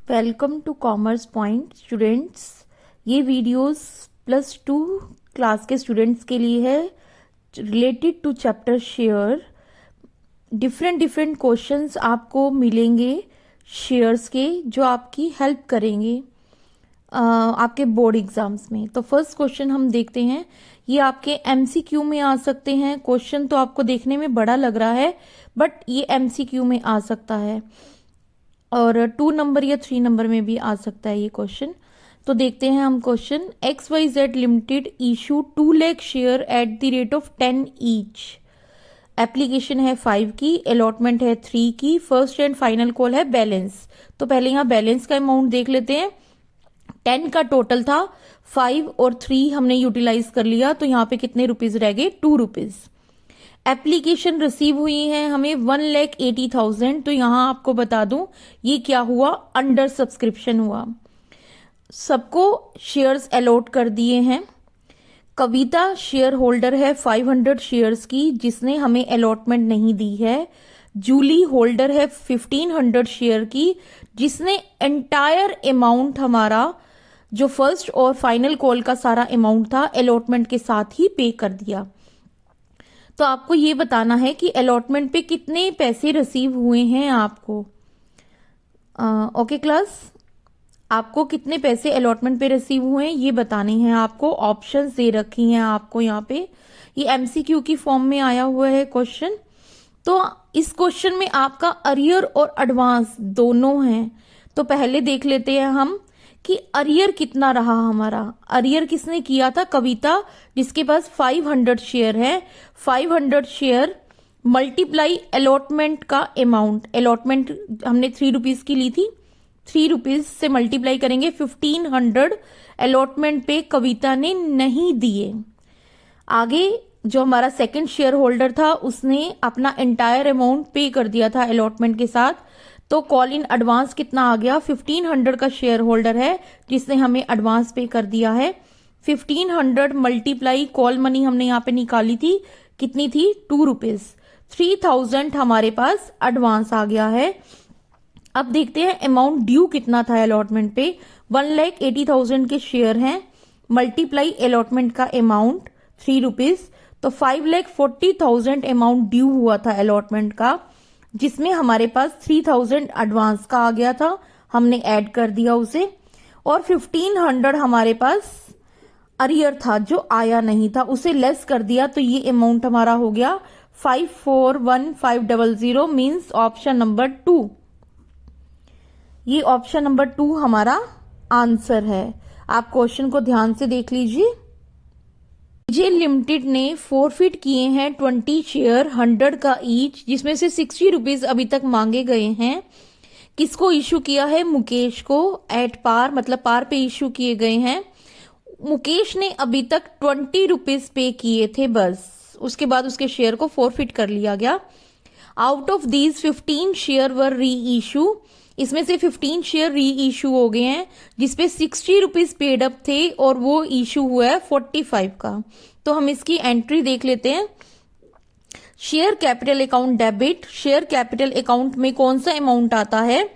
Welcome to commerce point students. ये videos +2 class के students के लिए है related to chapter share. Different questions आपको मिलेंगे शेयर्स के जो आपकी हेल्प करेंगे आपके बोर्ड एग्जाम्स में। तो फर्स्ट क्वेश्चन हम देखते हैं। ये आपके एमसीक्यू में आ सकते हैं। क्वेश्चन तो आपको देखने में बड़ा लग रहा है बट ये एमसीक्यू में आ सकता है और 2 नंबर या 3 नंबर में भी आ सकता है ये क्वेश्चन। तो देखते हैं हम question. XYZ limited issue 2 lakh share at the rate of 10 each. Application है 5 की, अलॉटमेंट है 3 की, फर्स्ट एंड फाइनल कॉल है बैलेंस। तो पहले यहाँ बैलेंस का अमाउंट देख लेते हैं। 10 का टोटल था, 5 और 3 हमने यूटिलाइज कर लिया, तो यहाँ पे कितने रुपीज रह गए? 2 रुपीज। एप्लीकेशन रिसीव हुई है हमें 1,80,000। तो यहां आपको बता दूं ये क्या हुआ? अंडर सब्सक्रिप्शन हुआ। सबको शेयर्स अलॉट कर दिए हैं। कविता शेयर होल्डर है 500 शेयर्स की जिसने हमें अलॉटमेंट नहीं दी है। जूली होल्डर है 1500 शेयर की जिसने एंटायर अमाउंट हमारा जो फर्स्ट और फाइनल कॉल का सारा अमाउंट था अलॉटमेंट के साथ ही पे कर दिया। तो आपको ये बताना है कि अलॉटमेंट पे कितने पैसे रिसीव हुए हैं आपको। ओके क्लास, आपको कितने पैसे अलॉटमेंट पे रिसीव हुए हैं ये बताने हैं आपको। ऑप्शंस दे रखी हैं आपको यहाँ पे। ये एमसीक्यू की फॉर्म में आया हुआ है क्वेश्चन। तो इस क्वेश्चन में आपका अरियर और एडवांस दोनों हैं। तो पहले देख लेते हैं हम कि अरियर कितना रहा हमारा। अरियर किसने किया था? कविता, जिसके पास 500 शेयर है। 500 शेयर मल्टीप्लाई अलॉटमेंट का अमाउंट। अलॉटमेंट हमने 3 रुपीज की ली थी, 3 रुपीज से मल्टीप्लाई करेंगे 1500 अलॉटमेंट पे कविता ने नहीं दिए। आगे जो हमारा सेकंड शेयर होल्डर था उसने अपना एंटायर अमाउंट पे कर दिया था अलॉटमेंट के साथ। तो कॉल इन एडवांस कितना आ गया? 1500 का शेयर होल्डर है जिसने हमें एडवांस पे कर दिया है। 1500 मल्टीप्लाई कॉल मनी हमने यहाँ पे निकाली थी, कितनी थी? 2 रुपीज। 3000 हमारे पास एडवांस आ गया है। अब देखते हैं अमाउंट ड्यू कितना था अलॉटमेंट पे। 1,80,000 के शेयर हैं, मल्टीप्लाई अलॉटमेंट का अमाउंट 3 रुपीज, तो 5,40,000 अमाउंट ड्यू हुआ था अलॉटमेंट का, जिसमें हमारे पास 3,000 एडवांस का आ गया था, हमने ऐड कर दिया उसे। और 1500 हमारे पास अरियर था जो आया नहीं था, उसे लेस कर दिया। तो ये अमाउंट हमारा हो गया 541,500 मीन्स ऑप्शन नंबर 2। ये ऑप्शन नंबर 2 हमारा आंसर है। आप क्वेश्चन को ध्यान से देख लीजिए। जे लिमिटेड ने फॉरफिट किए हैं 20 शेयर 100 का ईच, जिसमें से 60 रुपीज अभी तक मांगे गए हैं। किसको इशू किया है? मुकेश को। एट पार मतलब पार पे इशू किए गए हैं। मुकेश ने अभी तक 20 रुपीज पे किए थे बस, उसके बाद उसके शेयर को फॉरफिट कर लिया गया। आउट ऑफ दीज 15 शेयर वर री इशू। इसमें से 15 शेयर री इशू हो गए हैं जिसपे 60 रुपीज पेड अप थे और वो इशू हुआ है 45 का। तो हम इसकी एंट्री देख लेते हैं। Share capital account debit. Share capital account में कौन सा अमाउंट आता है?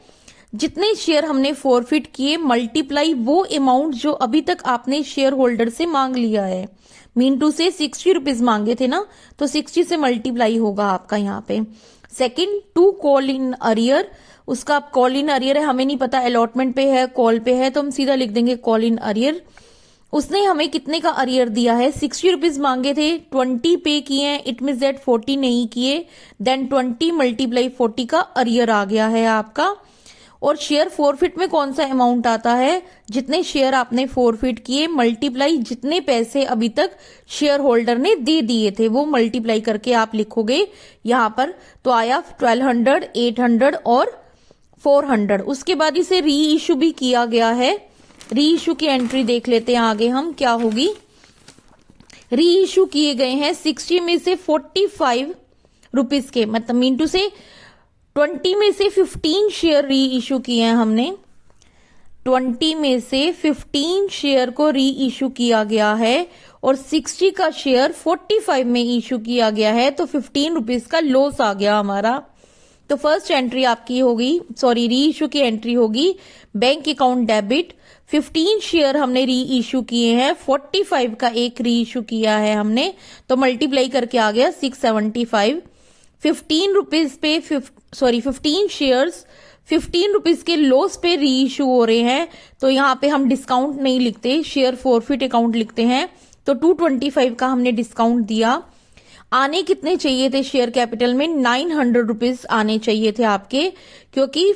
जितने शेयर हमने फॉरफिट किए मल्टीप्लाई वो अमाउंट जो अभी तक आपने शेयर होल्डर से मांग लिया है। मीनटू से 60 रुपीज मांगे थे ना, तो 60 से मल्टीप्लाई होगा आपका यहाँ पे। Second, 2 call in arrear. उसका कॉल इन अरियर है, हमें नहीं पता अलॉटमेंट पे है कॉल पे है, तो हम सीधा लिख देंगे कॉल इन अरियर। उसने हमें कितने का अरियर दिया है? 60 रुपीज मांगे थे, 20 पे किए हैं, इट मीन्स दैट 40 नहीं किए, देन 20 मल्टीप्लाई 40 का अरियर आ गया है आपका। और शेयर फॉरफिट में कौन सा अमाउंट आता है? जितने शेयर आपने फॉरफिट किए मल्टीप्लाई जितने पैसे अभी तक शेयर होल्डर ने दे दिए थे, वो मल्टीप्लाई करके आप लिखोगे यहाँ पर। तो आया 1200, 800 और 400। उसके बाद इसे री इशू भी किया गया है। री इशू की एंट्री देख लेते हैं आगे हम क्या होगी। री इशू किए गए हैं 60 में से 45 रुपीज के, मतलब मीनटू से 20 में से 15 शेयर री इशू किए हैं हमने। 20 में से 15 शेयर को री इशू किया गया है और 60 का शेयर 45 में इशू किया गया है, तो 15 रुपीज का लॉस आ गया हमारा। तो फर्स्ट एंट्री आपकी होगी, सॉरी री इशू की एंट्री होगी बैंक अकाउंट डेबिट। 15 शेयर हमने री इशू किए हैं, 45 का एक री इशू किया है हमने, तो मल्टीप्लाई करके आ गया 675। 15 रुपीज पे 15 शेयर्स 15 रुपीज के लॉस पे री इशू हो रहे हैं, तो यहाँ पे हम डिस्काउंट नहीं लिखते, शेयर फॉरफिट अकाउंट लिखते हैं। तो 225 का हमने डिस्काउंट दिया। आने कितने चाहिए थे शेयर कैपिटल में? 900 रुपीज आने चाहिए थे आपके, क्योंकि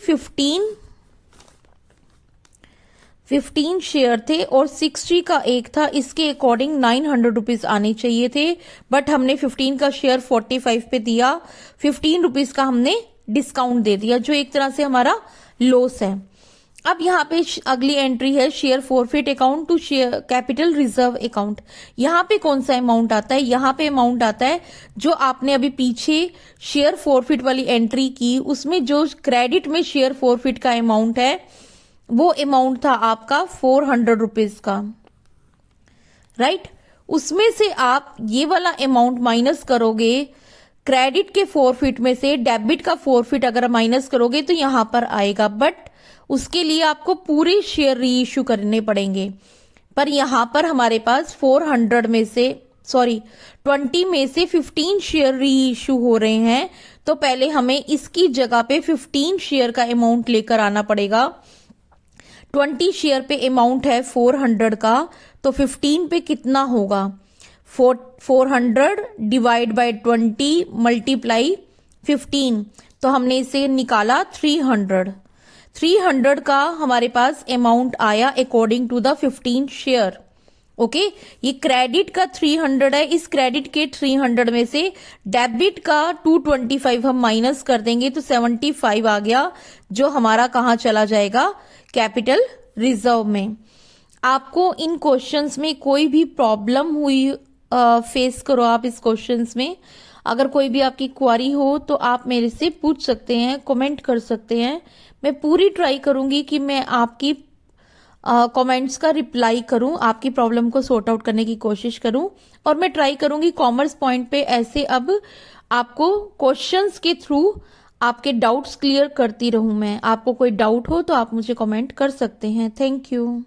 15 शेयर थे और 60 का एक था, इसके अकॉर्डिंग 900 रुपीज आने चाहिए थे, बट हमने 15 का शेयर 45 पे दिया, 15 रुपीज का हमने डिस्काउंट दे दिया, जो एक तरह से हमारा लॉस है। अब यहाँ पे अगली एंट्री है share forfeit account to share capital reserve account. यहाँ पे कौन सा अमाउंट आता है? यहाँ पे अमाउंट आता है जो आपने अभी पीछे शेयर फॉरफिट वाली एंट्री की, उसमें जो क्रेडिट में शेयर फॉरफिट का अमाउंट है वो अमाउंट था आपका 400 रुपीज का, राइट। उसमें से आप ये वाला अमाउंट माइनस करोगे, क्रेडिट के फॉरफिट में से डेबिट का फॉरफिट अगर माइनस करोगे तो यहां पर आएगा, बट उसके लिए आपको पूरे शेयर री इश्यू करने पड़ेंगे। पर यहां पर हमारे पास 20 में से 15 शेयर री इश्यू हो रहे हैं, तो पहले हमें इसकी जगह पे 15 शेयर का अमाउंट लेकर आना पड़ेगा। 20 शेयर पे अमाउंट है 400 का, तो 15 पे कितना होगा? 400 डिवाइड बाय 20 मल्टीप्लाई 15, तो हमने इसे निकाला 300 का हमारे पास अमाउंट आया according to the 15 share. Okay, ये क्रेडिट का 300 है, इस क्रेडिट के 300 में से डेबिट का 225 हम माइनस कर देंगे तो 75 आ गया, जो हमारा कहाँ चला जाएगा? कैपिटल रिजर्व में। आपको इन क्वेश्चंस में कोई भी प्रॉब्लम हुई फेस करो आप इस क्वेश्चंस में, अगर कोई भी आपकी क्वारी हो तो आप मेरे से पूछ सकते हैं, कमेंट कर सकते हैं। मैं पूरी ट्राई करूंगी कि मैं आपकी कमेंट्स का रिप्लाई करूं, आपकी प्रॉब्लम को सॉर्ट आउट करने की कोशिश करूं, और मैं ट्राई करूंगी कॉमर्स पॉइंट पे ऐसे अब आपको क्वेश्चंस के थ्रू आपके डाउट्स क्लियर करती रहूं मैं। आपको कोई डाउट हो तो आप मुझे कमेंट कर सकते हैं। Thank you.